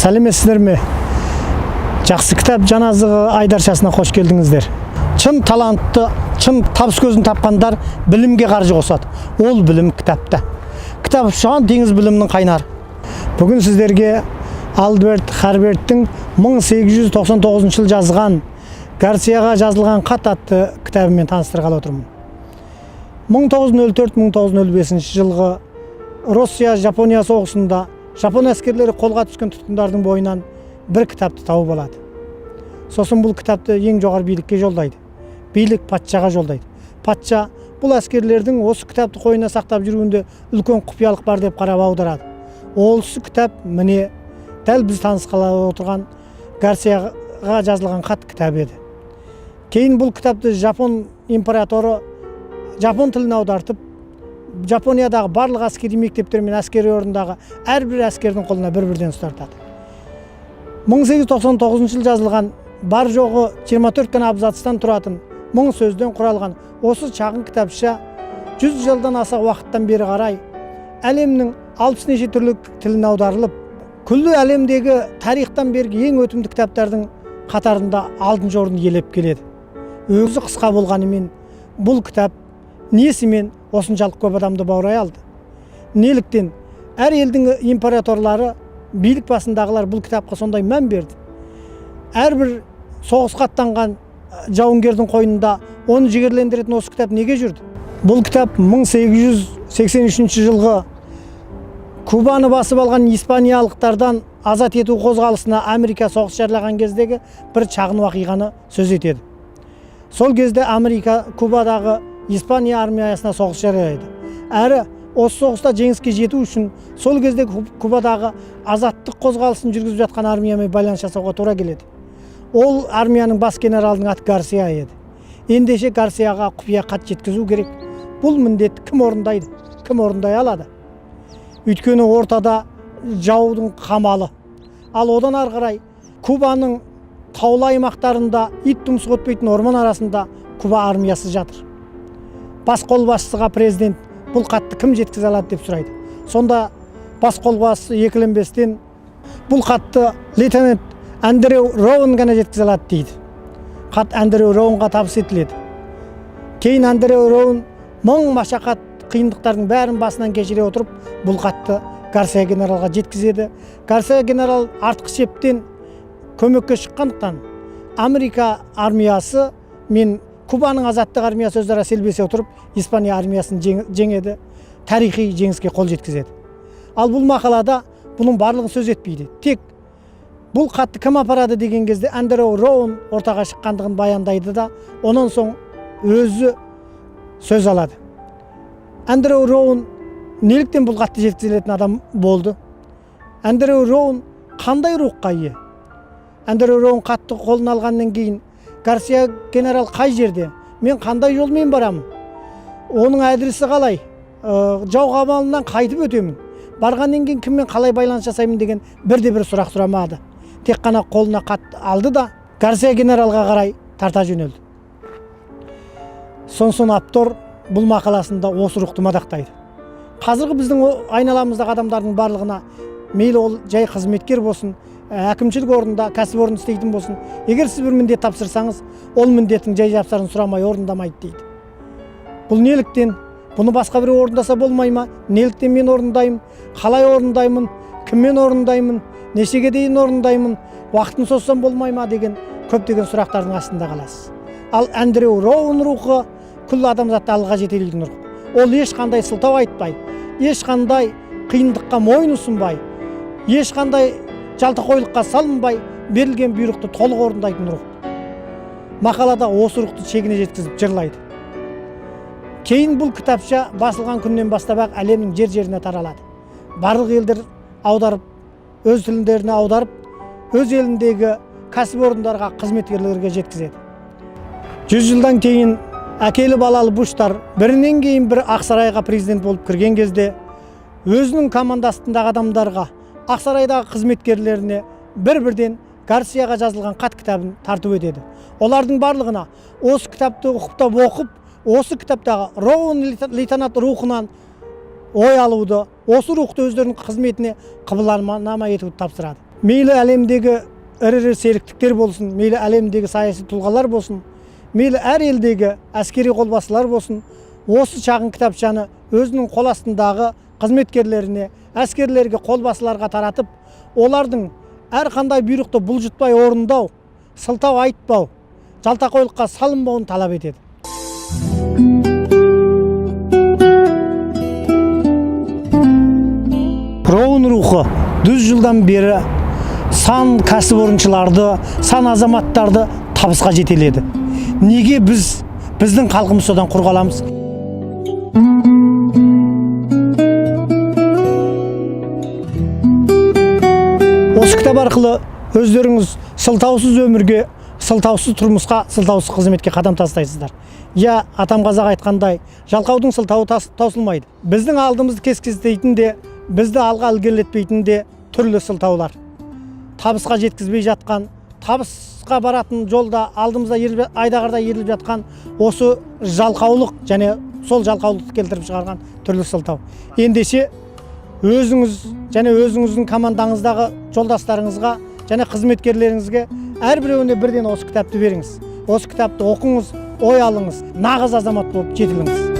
Сәлеметсіздер ме? Жақсы кітап жаназығы айдаршасына қош келдіңіздер. Чын талантты, чын табыс көзін тапқандар білімге қаржы қосады. Ол білім кітапта. Кітап шаған теңіз білімнің қайнары. Бүгін сіздерге Альберт Харберттің 1899 жыл жазған Гарсияға жазылған хат атты кітабымен таныстырғалы отырмын. 1904-1905 жылғы Россия-Жапония соғысында Жапон әскерлері қолға түскен тұтқындардың бойынан бір кітапты тауып алады. Сосын бұл кітапты ең жоғары билікке жолдайды. Билік патшаға жолдайды. Патша бұл әскерлердің осы кітапты қойнына сақтап жүруінде үлкен құпиялық бар деп қарап аударады. Осы кітап міне дәл біз танысқалы отырған Гарсияға жазылған хат кітап еді. Кейін бұл кітапты Жапон императоры Жапон тіліне аудартып, Жапониядағы барлық әскери мектептер мен әскери орындағы әрбір әскердің қолына бір-бірден ұстартады. 1899 жыл жазылған бар жоғы 24 қана абзацтан тұратын 1000 сөзден құралған осы шағын кітапша 100 жылдан аса уақыттан бері қарай әлемнің 60 неше түрлі тіліне аударылып, күллі әлемдегі тарихтан бергі ең өтімді кітаптардың қатарында алтыншы орын иелеп келеді. Өзі қысқа болғанымен бұл кітап несімен осыншалық көп адамды баурай алды? Неліктен әр елдің императорлары, билік басындағылар бұл кітапқа сондай мән берді? Әрбір соғысқа аттанған жауынгердің қойнында оны жігерлендіретін осы кітап неге жүрді? Бұл кітап 1883 жылғы Кубаны басып алған испаниялықтардан азат ету қозғалысына Америка соғыс жарлаған кездегі бір шағын уақиғаны сөз етеді. Сол кезде Америка Кубадағы Испания армиясына соғыс жариялайды. Әрі осы соғыста жеңіске жету үшін сол кезде Кубадағы азаттық қозғалысын жүргізіп жатқан армиямен байланыс жасауға тура келеді. Ол армияның бас генералының аты Гарсия еді. Ендеше Гарсияға құпия хат жеткізу керек. Бұл міндет кім орындайды? Кім орындай алады? Өйткені ортада жаудың қамалы. Ал одан ары қарай Кубаның таулы аймақтарында ит тұмсық өтпейтін орман арасында Куба армиясы жатыр. Бас қолбасшыға президент бұл хатты кім жеткізе алады деп сұрайды. Сонда бас қолбасшы екіленбестен бұл хатты лейтенант Андреу Роун ғана жеткізе алады дейді. Хат Андреу Роунға табыс етіледі. Кейін Андреу Роун мың машақат қиындықтардың бәрін басынан кешіре отырып бұл хатты Гарсия генералға жеткізеді. Гарсия генерал артқы шептен көмекке шыққандықтан Америка армиясы мен Кубаның азаттық армиясы өзара селбесе отырып Испания армиясын жеңеді, тарихи жеңіске қол жеткізеді. Ал бұл мақалада бұның барлығын сөз етпейді. Тек бұл хатты кім апарады деген кезде Андреу Роун ортаға шыққандығын баяндайды да, онан соң өзі сөз алады. Андреу Роун неліктен бұл хатты жеткізілетін адам болды? Андреу Роун қандай рухқа ие? Андреу Роун хатты қолына алғаннан кейін Гарсия генерал қай жерде? Мен қандай жолмен барамын? Оның адресі қалай? Жау қамалынан қайтып өтемін? Барғаннан кейін кіммен қалай байланыс жасаймын деген бірде-бір сұрақ сұрамады. Тек қана қолына хат алды да Гарсия генералға қарай тарта жөнелді. Сонсын автор бұл мақаласында осы рухты мадақтайды. Қазіргі біздің айналамыздағы адамдардың барлығына, мейлі ол жай қызметкер болсын, әкімшілік орында, кәсіпорын істейтін болсын, егер сіз бір міндет тапсырсаңыз, ол міндеттің жай жапсарын сұрамай орындамайды дейді. Бұл неліктен? Бұны басқа біреу орындаса болмай ма? Неліктен мен орындаймын? Қалай орындаймын? Кіммен орындаймын? Нешеге дейін орындаймын? Уақытын созсам болмай ма деген көптеген сұрақтардың астында қаласыз. Ал Андреу Роун рухы күллі адамзатты алға жетелейтін рух. Ол ешқандай сылтау айтпай, ешқандай қиындыққа мойын ұсынбай, ешқандай жалтақойлыққа салынбай, берілген бұйрықты толық орындайтын рух. Мақалада осы рухты шегіне жеткізіп жырлайды. Кейін бұл кітапша басылған күннен бастап әлемнің жер-жеріне таралады. Барлық елдер аударып, өз тілдеріне аударып, өз еліндегі кәсіпорындарға, қызметкерлерге жеткізеді. 100 жылдан кейін әкелі балалы Буштар бірінен кейін бір Ақсарайға президент болып кірген кезде өзінің командасындағы адамдарға, Ақсарайдағы қызметкерлеріне бір-бірден Гарсияға жазылған хат кітабын тарту етеді. Олардың барлығына осы кітапты ұқыптап оқып, осы кітаптағы Роун лейтенант рухынан ой алуды, осы рухты өздерінің қызметіне қабылдама етуді тапсырады. мейлі әлемдегі ірі серіктіктер болсын, мейлі әлемдегі саяси тұлғалар болсын, мейлі әр елдегі әскери қолбасылар болсын, осы шағын кітапшаны өзінің қол астындағы қызметкерлеріне, әскерлерге, қолбасыларға таратып, олардың әрқандай бұйрықты бұлжытпай орындау, сылтау айтпау, жалтақойлыққа салынбауын талап етеді. Роун рухы 100 жылдан бері сан кәсіпорыншыларды, сан азаматтарды табысқа жетеледі. Неге біздің халқымыз содан құр қаламыз? Осы кітап арқылы өздеріңіз сылтаусыз өмірге, сылтаусыз тұрмысқа, сылтаусыз қызметке қадам тастайсыздар. Я атам қазақ айтқандай, жалқаудың сылтауы таусылмайды. Біздің алдымызды кескестейтін де, бізді алға ілгерілетпейтін де түрлі сылтаулар. Табысқа жеткізбей жатқан, табысқа баратын жолда алдымызда айдағарда еріліп жатқан осы жалқаулық және сол жалқаулықты келтіріп шығарған түрлі сылтау. Ендеше өзіңіз және өзіңіздің командаңыздағы жолдастарыңызға және қызметкерлеріңізге әрбіреуіне бірден осы кітапты беріңіз. Осы кітапты оқыңыз, ой алыңыз, нағыз азамат болып жетіліңіз.